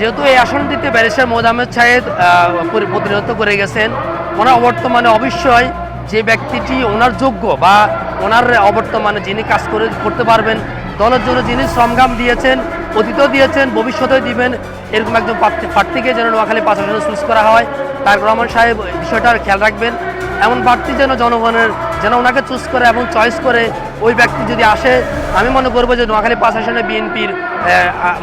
যেহেতু এই আসনটিতে ব্যারিস্টার মোহাম্মদ আহমেদ সাহেদ প্রতিনিধিত্ব করে গেছেন, ওনার অবর্তমানে অবশ্যই যে ব্যক্তিটি ওনার যোগ্য বা ওনার অবর্তমানে যিনি কাজ করতে পারবেন, দলের জন্য যিনি শ্রমঘাম দিয়েছেন, অতীতেও দিয়েছেন, ভবিষ্যতেও দিবেন, এরকম একজন প্রার্থীকে যেন নোয়াখালী 5 আসনে চুজ করা হয়। তারেক রহমান সাহেব বিষয়টার খেয়াল রাখবেন, এমন প্রার্থী যেন জনগণের যেন ওনাকে চুজ করে এবং চয়েস করে ওই ব্যক্তি যদি আসে, আমি মনে করবো যে নোয়াখালী 5 আসনে বিএনপির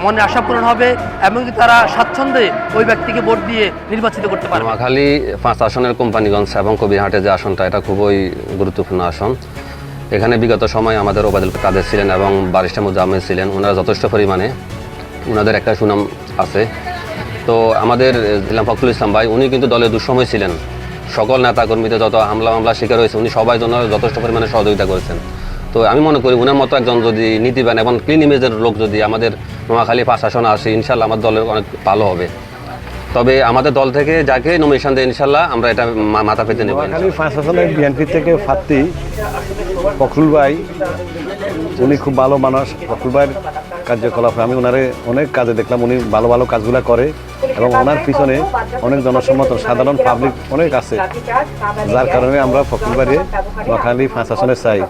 মনে আশা পূরণ হবে এবং তারা স্বাচ্ছন্দ্যে ওই ব্যক্তিকে ভোট দিয়ে নির্বাচিত করতে পারবে। নোয়াখালী 5 আসনের কোম্পানিগঞ্জ এবং কবিরহাটের যে আসনটা, এটা খুবই গুরুত্বপূর্ণ আসন। এখানে বিগত সময় আমাদের ওবায়দুল কাদের ছিলেন এবং ব্যারিস্টার মোহাম্মদ আহমেদ ছিলেন, ওনারা যথেষ্ট পরিমাণে ওনাদের একটা সুনাম আছে। তো আমাদের ইসলাম ফখরুল ইসলাম ভাই, উনি কিন্তু দলের দুঃসময় ছিলেন, সকল নেতাকর্মীদের যত হামলা মামলা শিকার হয়েছে উনি সবাই জন্য যথেষ্ট পরিমাণে সহযোগিতা করেছেন। তো আমি মনে করি ওনার মতো একজন যদি নীতিবান এবং ক্লিন ইমেজের লোক যদি আমাদের নোয়াখালী 5 আসনে আসে, ইনশাল্লাহ আমার দলের অনেক ভালো হবে। তবে আমাদের দল থেকে যাকে নমিনেশন দেয় ইনশাল্লাহ আমরা এটা মাথা পেতে নেব। নোয়াখালী 5 আসনে বিএনপি থেকে প্রার্থী ফখরুল ভাই, উনি খুব ভালো মানুষ। ফখরুল ভাইয়ের কার্যকলাপে আমি ওনারে অনেক কাজে দেখলাম, উনি ভালো ভালো কাজগুলো করে এবং ওনার পিছনে অনেক জনসম্মত সাধারণ পাবলিক অনেক আছে, যার কারণে আমরা ফখরুল ভাইয়ের নোয়াখালী 5 আসনে চাই।